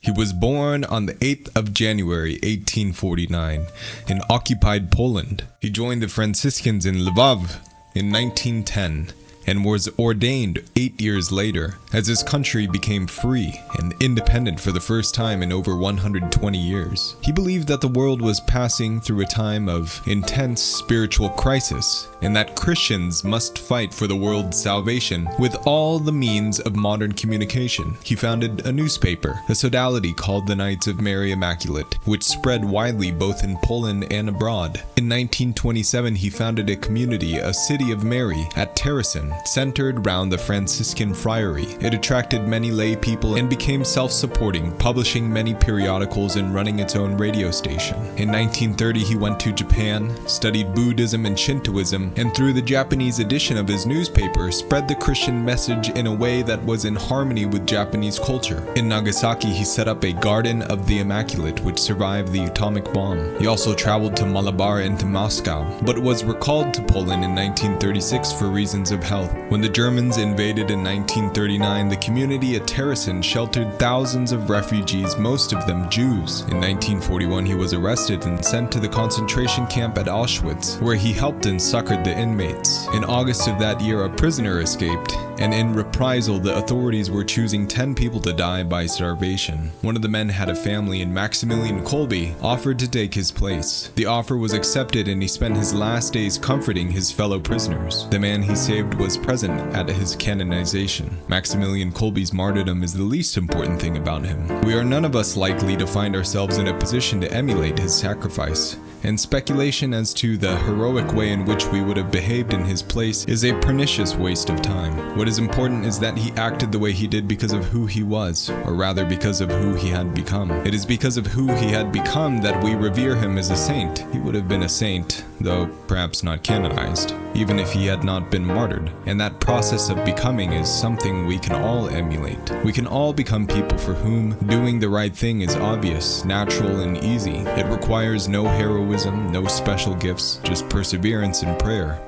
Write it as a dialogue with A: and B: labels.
A: He was born on the 8th of January 1849 in occupied Poland. He joined the Franciscans in Lvov in 1910 and was ordained 8 years later as his country became free and independent for the first time in over 120 years. He believed that the world was passing through a time of intense spiritual crisis and that Christians must fight for the world's salvation with all the means of modern communication. He founded a newspaper, a sodality called the Knights of Mary Immaculate, which spread widely both in Poland and abroad. In 1927, he founded a community, a City of Mary, at Terezin, centered around the Franciscan friary. It attracted many lay people and became self-supporting, publishing many periodicals and running its own radio station. In 1930, he went to Japan, studied Buddhism and Shintoism, and through the Japanese edition of his newspaper, spread the Christian message in a way that was in harmony with Japanese culture. In Nagasaki, he set up a Garden of the Immaculate, which survived the atomic bomb. He also traveled to Malabar and to Moscow, but was recalled to Poland in 1936 for reasons of health. When the Germans invaded in 1939, the community at Terezin sheltered thousands of refugees, most of them Jews. In 1941, he was arrested and sent to the concentration camp at Auschwitz, where he helped and succored the inmates. In August of that year, a prisoner escaped, and in reprisal, the authorities were choosing 10 people to die by starvation. One of the men had a family, and Maximilian Kolbe offered to take his place. The offer was accepted, and he spent his last days comforting his fellow prisoners. The man he saved was present at his canonization. Maximilian Kolbe's martyrdom is the least important thing about him. We are none of us likely to find ourselves in a position to emulate his sacrifice, and speculation as to the heroic way in which we would have behaved in his place is a pernicious waste of time. What is important is that he acted the way he did because of who he was, or rather because of who he had become. It is because of who he had become that we revere him as a saint. He would have been a saint, though perhaps not canonized, even if he had not been martyred. And that process of becoming is something we can all emulate. We can all become people for whom doing the right thing is obvious, natural, and easy. It requires no heroism, no special gifts, just perseverance and prayer.